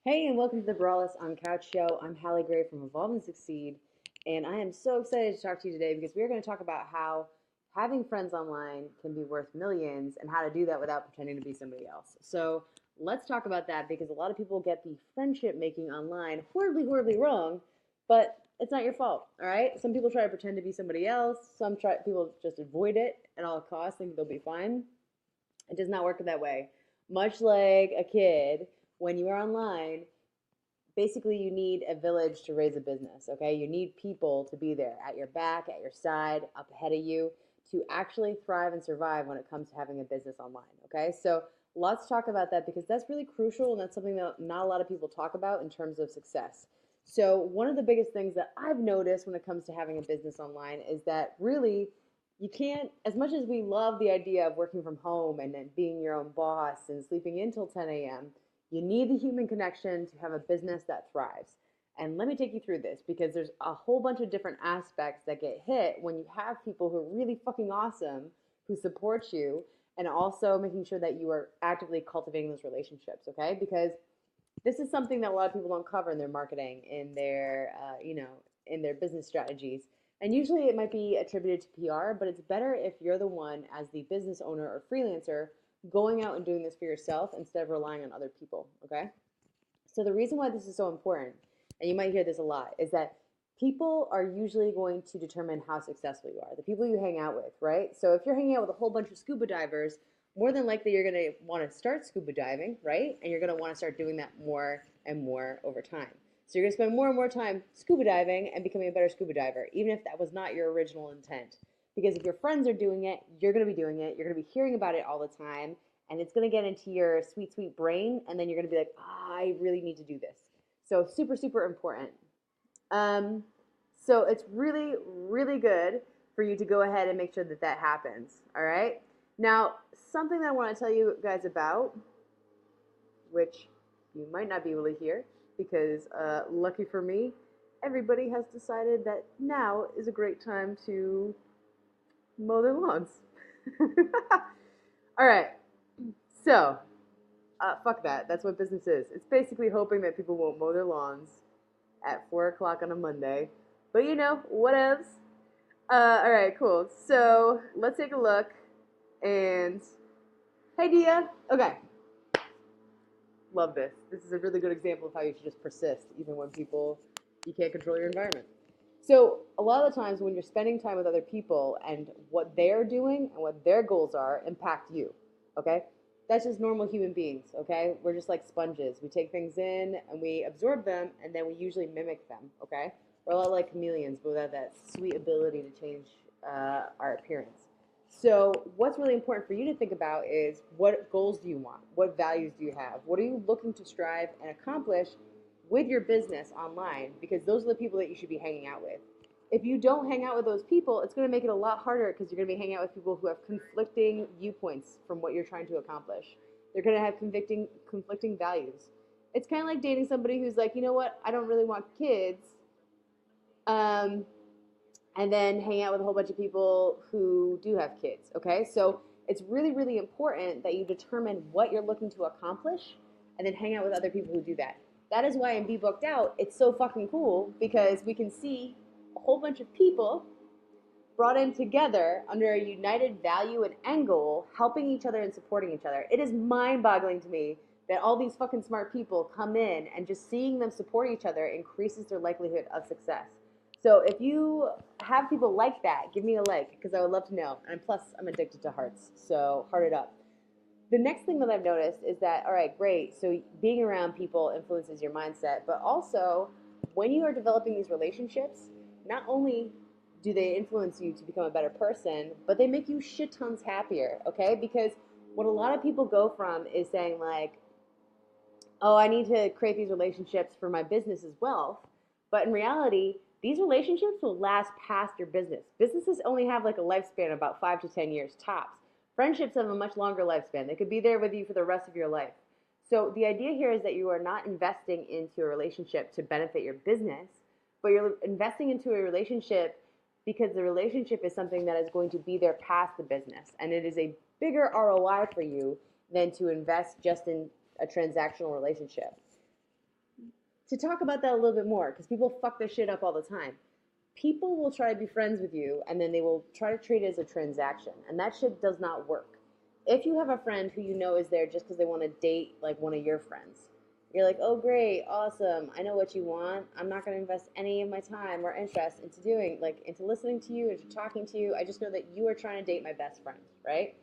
Hey, and welcome to the Braless on Couch Show. I'm Hallie Gray from Evolve and Succeed, and I am so excited to talk to you today because we're going to talk about how having friends online can be worth millions and how to do that without pretending to be somebody else. So let's talk about that because a lot of people get the friendship making online horribly, horribly wrong, but it's not your fault, all right? Some people try to pretend to be somebody else. People just avoid it at all costs, think they'll be fine. It does not work that way. Much like a kid, when you are online, basically you need a village to raise a business, okay? You need people to be there at your back, at your side, up ahead of you to actually thrive and survive when it comes to having a business online, okay? So let's talk about that because that's really crucial and that's something that not a lot of people talk about in terms of success. So one of the biggest things that I've noticed when it comes to having a business online is that really you can't, as much as we love the idea of working from home and then being your own boss and sleeping in till 10 a.m., you need the human connection to have a business that thrives. And let me take you through this because there's a whole bunch of different aspects that get hit when you have people who are really fucking awesome, who support you, and also making sure that you are actively cultivating those relationships, okay? Because this is something that a lot of people don't cover in their marketing, in their business strategies. And usually it might be attributed to PR, but it's better if you're the one as the business owner or freelancer going out and doing this for yourself instead of relying on other people, okay? So the reason why this is so important, and you might hear this a lot, is that people are usually going to determine how successful you are. The people you hang out with, right? So if you're hanging out with a whole bunch of scuba divers, more than likely you're going to want to start scuba diving, right? And you're going to want to start doing that more and more over time. So you're going to spend more and more time scuba diving and becoming a better scuba diver, even if that was not your original intent. Because if your friends are doing it, you're going to be doing it. You're going to be hearing about it all the time and it's going to get into your sweet, sweet brain, and then you're going to be like, I really need to do this. So super, super important. Um, so it's really, really good for you to go ahead and make sure that that happens. All right. Now, something that I want to tell you guys about, which you might not be able to hear, because lucky for me, everybody has decided that now is a great time to mow their lawns. All right. So, fuck that. That's what business is. It's basically hoping that people won't mow their lawns at 4 o'clock on a Monday. But you know, whatevs. All right, cool. So let's take a look. And hey, Dia. Okay. Love this. This is a really good example of how you should just persist, even when you can't control your environment. So a lot of the times when you're spending time with other people and what they're doing and what their goals are impact you, okay? That's just normal human beings, okay? We're just like sponges. We take things in and we absorb them and then we usually mimic them, okay? We're a lot like chameleons, but without that sweet ability to change our appearance. So what's really important for you to think about is what goals do you want? What values do you have? What are you looking to strive and accomplish with your business online? Because those are the people that you should be hanging out with. If you don't hang out with those people, it's going to make it a lot harder because you're going to be hanging out with people who have conflicting viewpoints from what you're trying to accomplish. They're going to have conflicting values. It's kind of like dating somebody who's like, you know what, I don't really want kids, um, and then hang out with a whole bunch of people who do have kids, okay? So it's really, really important that you determine what you're looking to accomplish and then hang out with other people who do that. That is why in Be Booked Out, it's so fucking cool because we can see a whole bunch of people brought in together under a united value and end goal, helping each other and supporting each other. It is mind-boggling to me that all these fucking smart people come in and just seeing them support each other increases their likelihood of success. So if you have people like that, give me a like because I would love to know. And plus, I'm addicted to hearts, so heart it up. The next thing that I've noticed is that, all right, great. So being around people influences your mindset, but also when you are developing these relationships, not only do they influence you to become a better person, but they make you shit tons happier, okay? Because what a lot of people go from is saying like, oh, I need to create these relationships for my business as well. But in reality, these relationships will last past your business. Businesses only have like a lifespan of about 5 to 10 years tops. Friendships have a much longer lifespan. They could be there with you for the rest of your life. So the idea here is that you are not investing into a relationship to benefit your business, but you're investing into a relationship because the relationship is something that is going to be there past the business. And it is a bigger ROI for you than to invest just in a transactional relationship. to talk about that a little bit more, because people fuck this shit up all the time. People will try to be friends with you and then they will try to treat it as a transaction, and that shit does not work. If you have a friend who you know is there just because they want to date like one of your friends, you're like, oh great, awesome, I know what you want, I'm not going to invest any of my time or interest into doing like into listening to you, into talking to you, I just know that you are trying to date my best friend, right?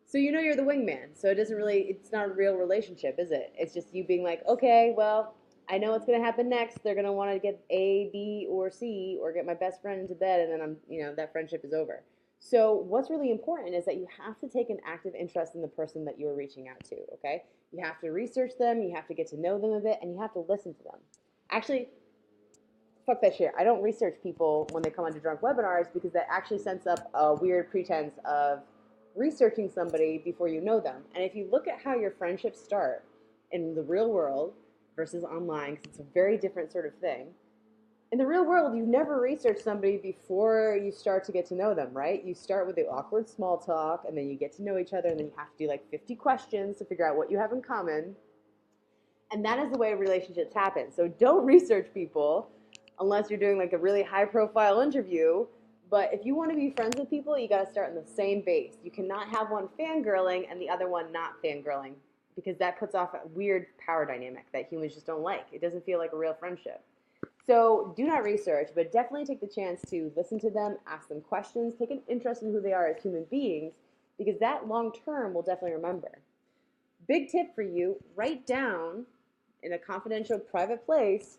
So you know you're the wingman. So it doesn't really, it's not a real relationship, is it? It's just you being like, okay, well, I know what's going to happen next. They're going to want to get A, B, or C, or get my best friend into bed, and then that friendship is over. So what's really important is that you have to take an active interest in the person that you're reaching out to, okay? You have to research them, you have to get to know them a bit, and you have to listen to them. Actually, fuck that shit. I don't research people when they come onto drunk webinars because that actually sets up a weird pretense of researching somebody before you know them. And if you look at how your friendships start in the real world versus online, because it's a very different sort of thing. In the real world, you never research somebody before you start to get to know them, right? You start with the awkward small talk, and then you get to know each other, and then you have to do like 50 questions to figure out what you have in common. And that is the way relationships happen. So don't research people unless you're doing like a really high profile interview. But if you want to be friends with people, you got to start in the same base. You cannot have one fangirling and the other one not fangirling, because that puts off a weird power dynamic that humans just don't like. It doesn't feel like a real friendship. So do not research, but definitely take the chance to listen to them, ask them questions, take an interest in who they are as human beings, because that long term will definitely remember. Big tip for you, write down in a confidential private place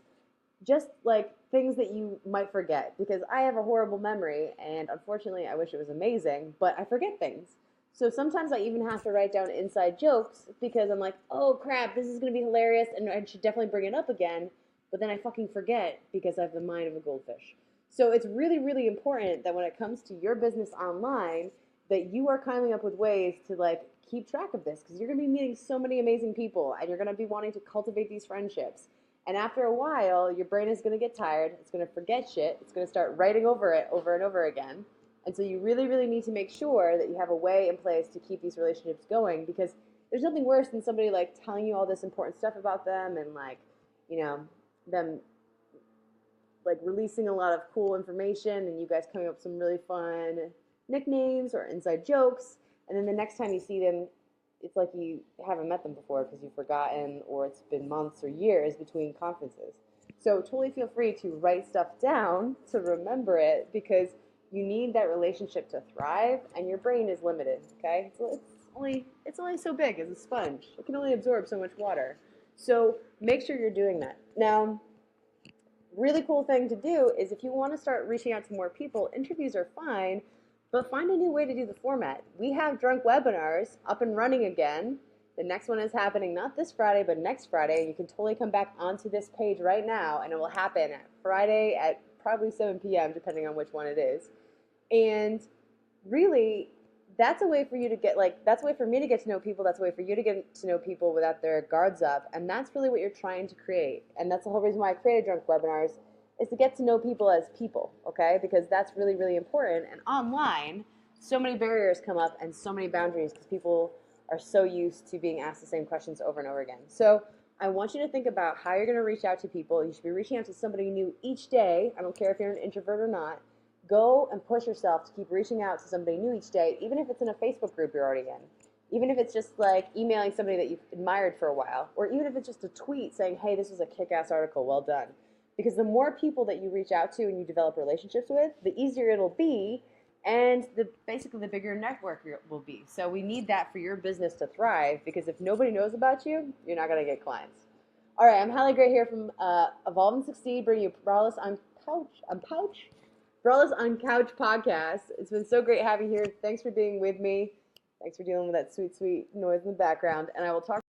just like things that you might forget, because I have a horrible memory and unfortunately I wish it was amazing, but I forget things. So sometimes I even have to write down inside jokes because I'm like, oh crap, this is going to be hilarious and I should definitely bring it up again, but then I fucking forget because I have the mind of a goldfish. So it's really, really important that when it comes to your business online, that you are coming up with ways to like keep track of this, because you're going to be meeting so many amazing people and you're going to be wanting to cultivate these friendships. And after a while, your brain is going to get tired. It's going to forget shit. It's going to start writing over it over and over again. And so you really, really need to make sure that you have a way in place to keep these relationships going, because there's nothing worse than somebody like telling you all this important stuff about them and like, them like releasing a lot of cool information and you guys coming up with some really fun nicknames or inside jokes. And then the next time you see them, it's like you haven't met them before because you've forgotten, or it's been months or years between conferences. So totally feel free to write stuff down to remember it, because you need that relationship to thrive, and your brain is limited, okay? So it's only so big as a sponge. It can only absorb so much water. So make sure you're doing that. Now, really cool thing to do is if you want to start reaching out to more people, interviews are fine, but find a new way to do the format. We have drunk webinars up and running again. The next one is happening not this Friday, but next Friday. You can totally come back onto this page right now, and it will happen Friday at probably 7 p.m., depending on which one it is. And really, that's a way for you to get, like, that's a way for me to get to know people. That's a way for you to get to know people without their guards up. And that's really what you're trying to create. And that's the whole reason why I created drunk webinars, is to get to know people as people, okay? Because that's really, really important. And online, so many barriers come up and so many boundaries because people are so used to being asked the same questions over and over again. So I want you to think about how you're going to reach out to people. You should be reaching out to somebody new each day. I don't care if you're an introvert or not. Go and push yourself to keep reaching out to somebody new each day, even if it's in a Facebook group you're already in. Even if it's just like emailing somebody that you've admired for a while, or even if it's just a tweet saying, hey, this was a kick-ass article, well done. Because the more people that you reach out to and you develop relationships with, the easier it'll be, and basically the bigger network will be. So we need that for your business to thrive, because if nobody knows about you, you're not going to get clients. All right, I'm Hallie Gray here from Evolve and Succeed, bringing you Braless on Couch podcast. It's been so great having you here. Thanks for being with me. Thanks for dealing with that sweet, sweet noise in the background. And I will talk